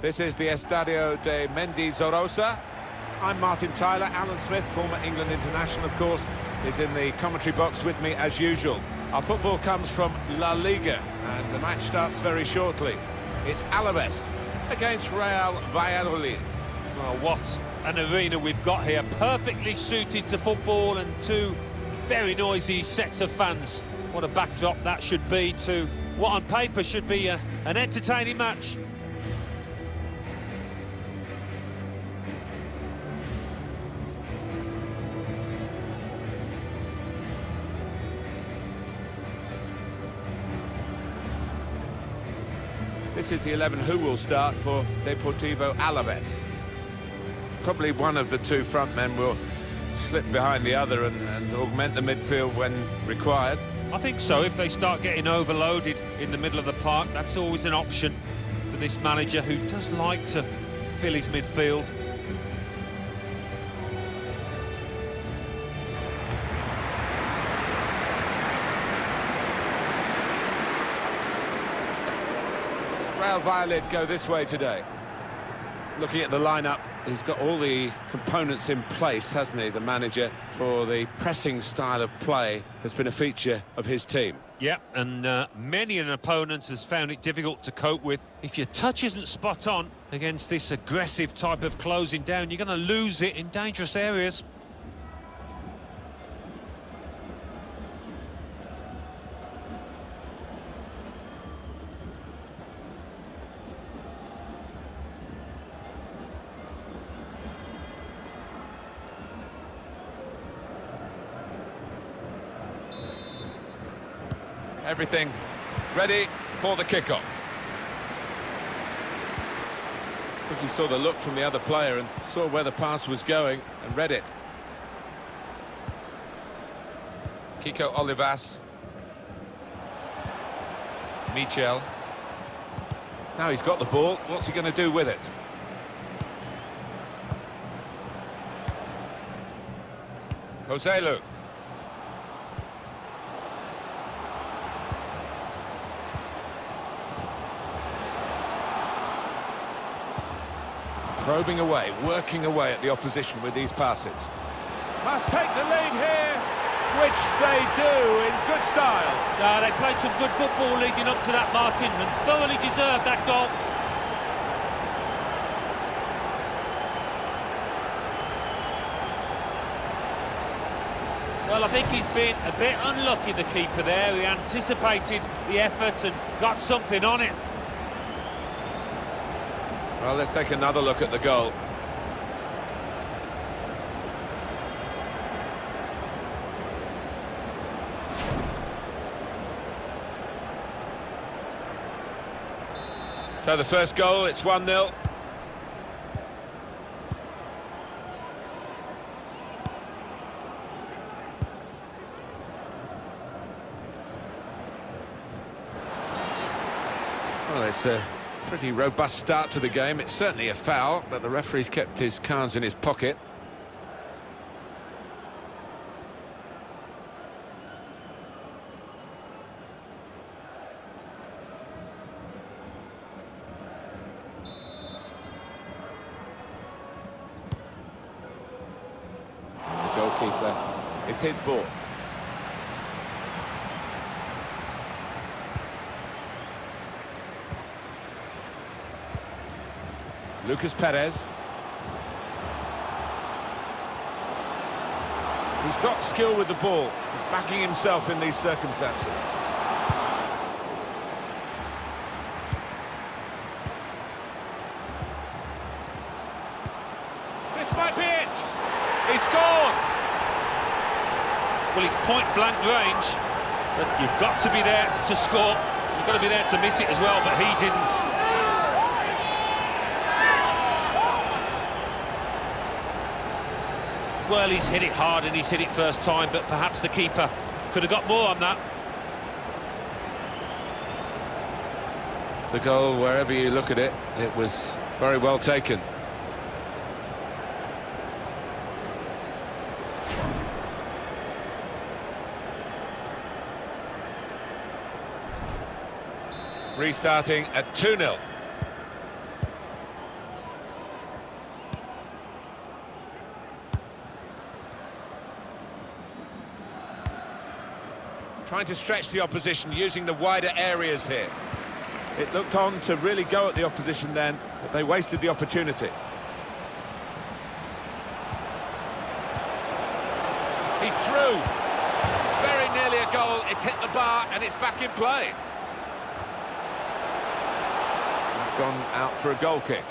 This is the Estadio de Mendizorroza. I'm Martin Tyler. Alan Smith, former England international, of course, is in the commentary box with me as usual. Our football comes from La Liga, and the match starts very shortly. It's Alaves against Real Valladolid. Well, what an arena we've got here. Perfectly suited to football and two very noisy sets of fans. What a backdrop that should be to what on paper should be an entertaining match. This is the 11 who will start for Deportivo Alaves. Probably one of the two front men will slip behind the other and augment the midfield when required. I think so. If they start getting overloaded in the middle of the park, that's always an option for this manager who does like to fill his midfield. Real Valladolid go this way today. Looking at the lineup, he's got all the components in place, hasn't he, the manager, for the pressing style of play has been a feature of his team. Yeah, and many an opponent has found it difficult to cope with. If your touch isn't spot on against this aggressive type of closing down, you're going to lose it in dangerous areas. Everything ready for the kickoff. I think he saw the look from the other player and saw where the pass was going and read it. Kiko Olivas. Michel. Now he's got the ball. What's he going to do with it? Joselu. Probing away, working away at the opposition with these passes. Must take the lead here, which they do in good style. They played some good football leading up to that, Martin, and thoroughly deserved that goal. Well, I think he's been a bit unlucky, the keeper there. He anticipated the effort and got something on it. Well, let's take another look at the goal. So the first goal, it's 1-0. Well, it's a pretty robust start to the game. It's certainly a foul, but the referee's kept his cards in his pocket. The goalkeeper, it's his ball. Lucas Perez. He's got skill with the ball, backing himself in these circumstances. This might be it! He scored! Well, he's point-blank range, but you've got to be there to score. You've got to be there to miss it as well, but he didn't. Well, he's hit it hard and he's hit it first time, but perhaps the keeper could have got more on that. The goal, wherever you look at it, it was very well taken. Restarting at 2-0. Trying to stretch the opposition, using the wider areas here. It looked on to really go at the opposition then, but they wasted the opportunity. He's through. Very nearly a goal. It's hit the bar and it's back in play. He's gone out for a goal kick.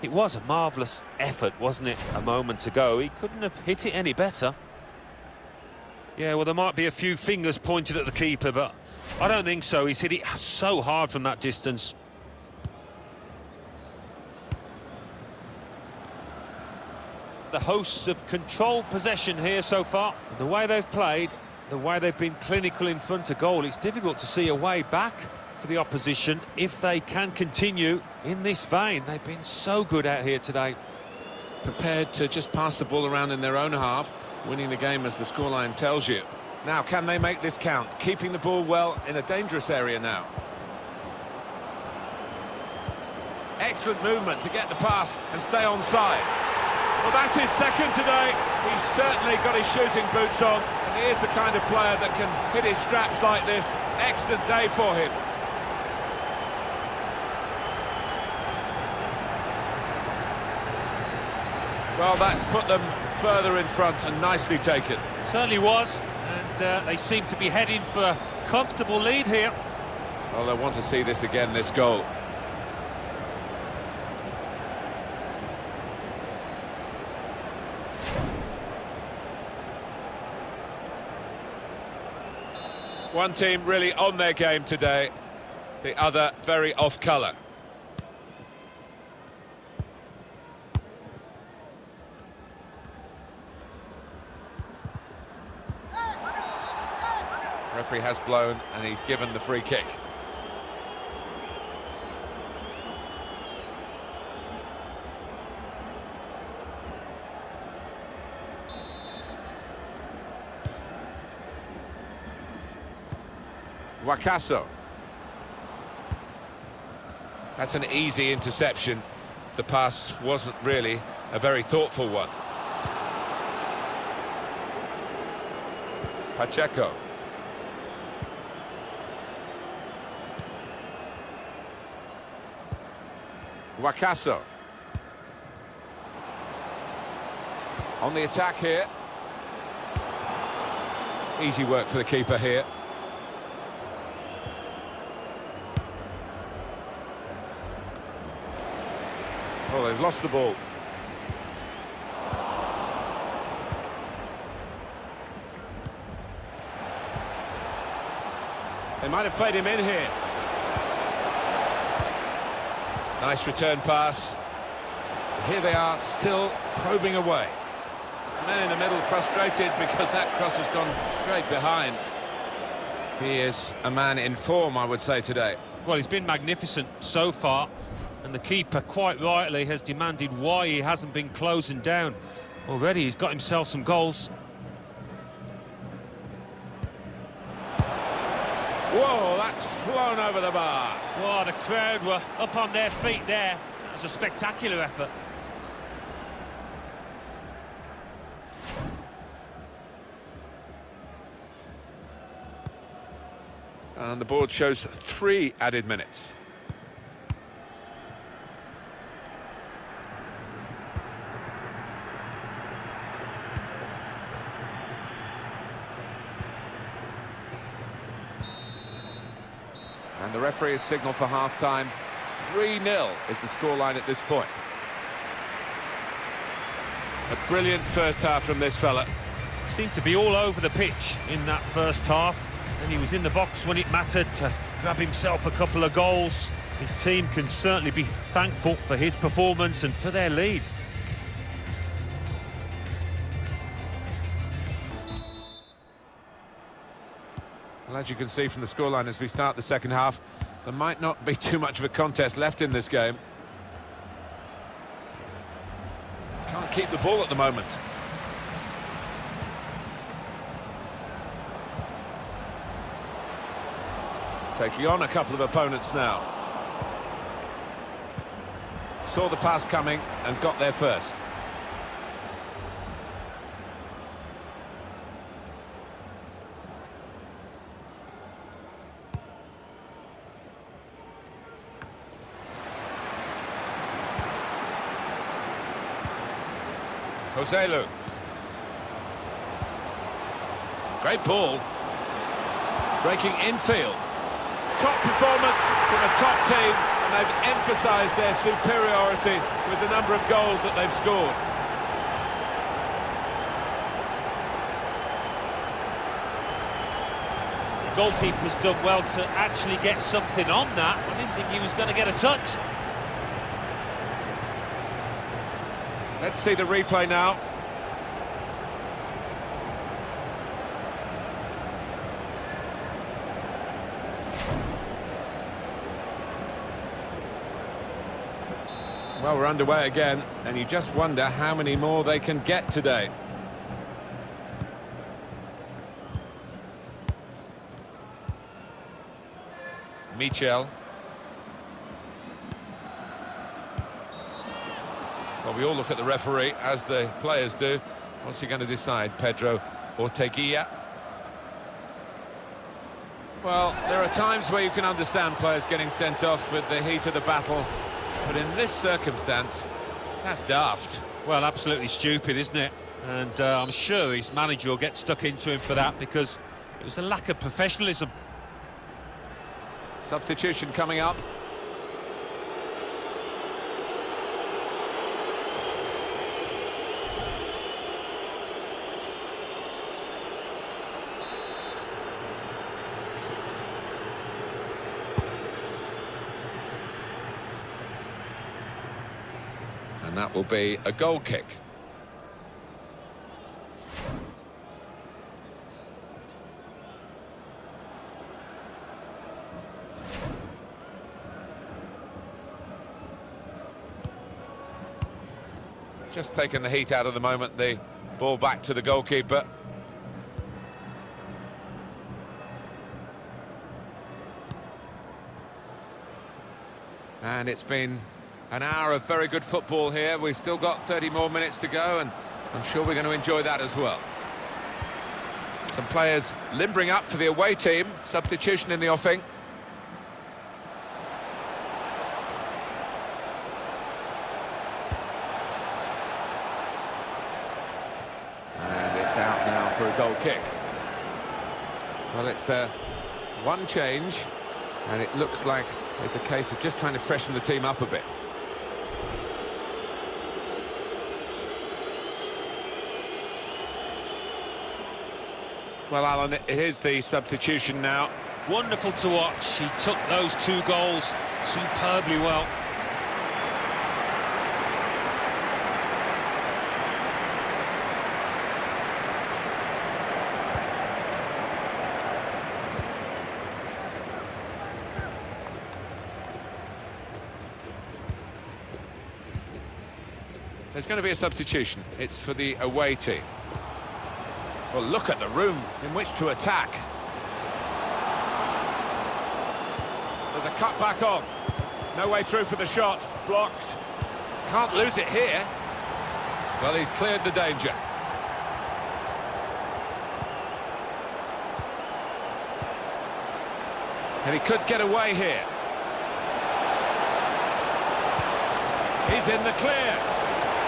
It was a marvellous effort, wasn't it, a moment ago? He couldn't have hit it any better. Yeah, well, there might be a few fingers pointed at the keeper, but I don't think so. He's hit it so hard from that distance. The hosts have controlled possession here so far. And the way they've played, the way they've been clinical in front of goal, it's difficult to see a way back for the opposition if they can continue in this vein. They've been so good out here today. Prepared to just pass the ball around in their own half, winning the game as the scoreline tells you. Now, can they make this count? Keeping the ball well in a dangerous area now. Excellent movement to get the pass and stay onside. Well, that's his second today. He's certainly got his shooting boots on, and he is the kind of player that can hit his straps like this. Excellent day for him. Well, that's put them further in front and nicely taken. Certainly was, and they seem to be heading for a comfortable lead here. Well, they want to see this again, this goal. One team really on their game today, the other very off colour. Referee has blown and he's given the free kick. Wakaso. That's an easy interception. The pass wasn't really a very thoughtful one. Pacheco. Wakaso. On the attack here. Easy work for the keeper here. Oh, they've lost the ball. They might have played him in here. Nice return pass. Here they are, still probing away. Man in the middle frustrated because that cross has gone straight behind. He is a man in form, I would say, today. Well, he's been magnificent so far, and the keeper, quite rightly, has demanded why he hasn't been closing down. Already he's got himself some goals. Whoa, that's flown over the bar. Wow, the crowd were up on their feet there. It was a spectacular effort. And the board shows 3 added minutes. And the referee has signalled for half-time. 3-0 is the scoreline at this point. A brilliant first half from this fella. Seemed to be all over the pitch in that first half, and he was in the box when it mattered to grab himself a couple of goals. His team can certainly be thankful for his performance and for their lead. Well, as you can see from the scoreline as we start the second half, there might not be too much of a contest left in this game. Can't keep the ball at the moment. Taking on a couple of opponents now. Saw the pass coming and got there first. Joselu. Great ball. Breaking infield. Top performance from a top team, and they've emphasised their superiority with the number of goals that they've scored. The goalkeeper's done well to actually get something on that. I didn't think he was going to get a touch. Let's see the replay now. Well, we're underway again, and you just wonder how many more they can get today. Michel. Well, we all look at the referee, as the players do. What's he going to decide, Pedro Orteguilla? Well, there are times where you can understand players getting sent off with the heat of the battle, but in this circumstance, that's daft. Well, absolutely stupid, isn't it? And I'm sure his manager will get stuck into him for that, because it was a lack of professionalism. Substitution coming up. And that will be a goal kick. Just taking the heat out of the moment, the ball back to the goalkeeper. And it's been an hour of very good football here. We've still got 30 more minutes to go, and I'm sure we're going to enjoy that as well. Some players limbering up for the away team. Substitution in the offing. And it's out now for a goal kick. Well, it's one change, and it looks like it's a case of just trying to freshen the team up a bit. Well, Alan, here's the substitution now. Wonderful to watch. He took those 2 goals superbly well. There's going to be a substitution. It's for the away team. Well, look at the room in which to attack. There's a cut back on. No way through for the shot. Blocked. Can't lose it here. Well, he's cleared the danger. And he could get away here. He's in the clear.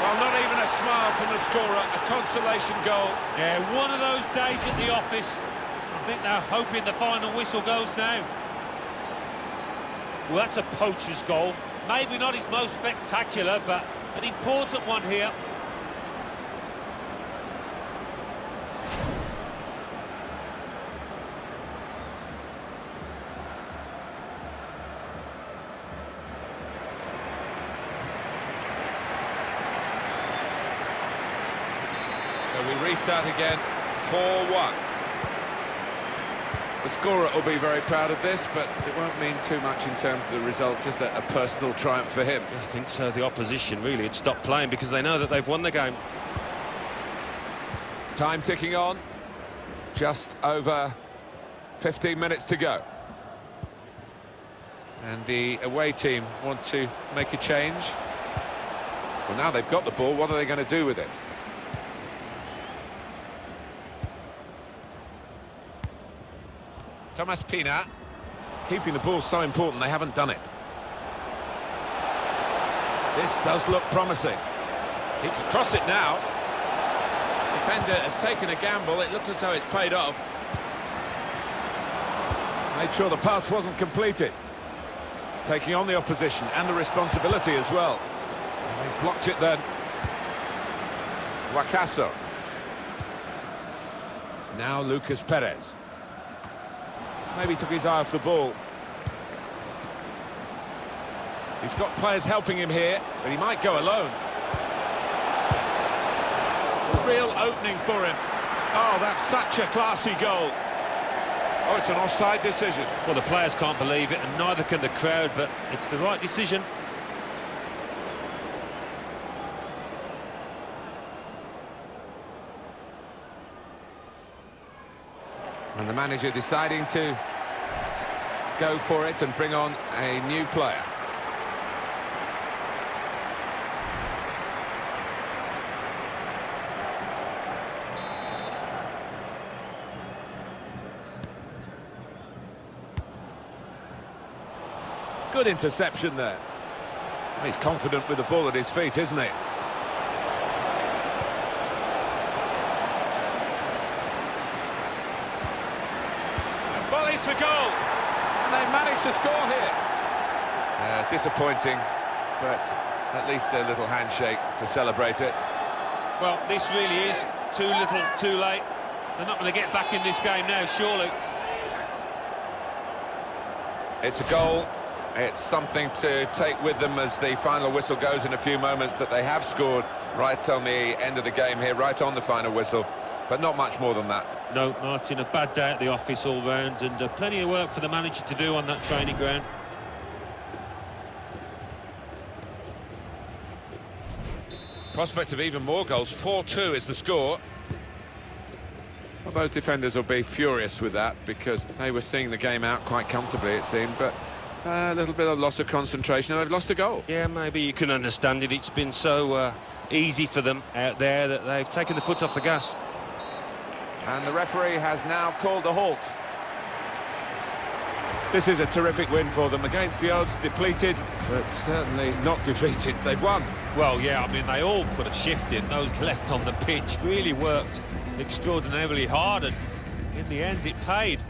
Well, not even a smile from the scorer, a consolation goal. Yeah, one of those days at the office. I think they're hoping the final whistle goes now. Well, that's a poacher's goal. Maybe not his most spectacular, but an important one here. So we restart again, 4-1. The scorer will be very proud of this, but it won't mean too much in terms of the result, just a personal triumph for him. I think so. The opposition really had stopped playing because they know that they've won the game. Time ticking on, just over 15 minutes to go. And the away team want to make a change. Well, now they've got the ball, what are they going to do with it? Thomas Pina. Keeping the ball so important, they haven't done it. This does look promising. He can cross it now. Defender has taken a gamble. It looks as though it's paid off. Made sure the pass wasn't completed. Taking on the opposition and the responsibility as well. And they blocked it then. Wakaso. Now Lucas Perez. Maybe took his eye off the ball. He's got players helping him here, but he might go alone. A real opening for him. Oh, that's such a classy goal. Oh, it's an offside decision. Well, the players can't believe it, and neither can the crowd, but it's the right decision. And the manager deciding to go for it and bring on a new player. Good interception there. He's confident with the ball at his feet, isn't he? Volleys for goal, and they managed to score here. Disappointing, but at least a little handshake to celebrate it. Well, this really is too little, too late. They're not going to get back in this game now, surely. It's a goal. It's something to take with them as the final whistle goes in a few moments, that they have scored right on the end of the game here, right on the final whistle. But not much more than that. No, Martin, a bad day at the office all round, and plenty of work for the manager to do on that training ground. Prospect of even more goals. 4-2 is the score. Well, those defenders will be furious with that, because they were seeing the game out quite comfortably, it seemed, but a little bit of loss of concentration, and they've lost a goal. Yeah, maybe you can understand it. It's been so easy for them out there that they've taken the foot off the gas. And the referee has now called a halt. This is a terrific win for them, against the odds, depleted, but certainly not defeated. They've won. Well, yeah, I mean, they all put a shift in. Those left on the pitch really worked extraordinarily hard, and in the end it paid.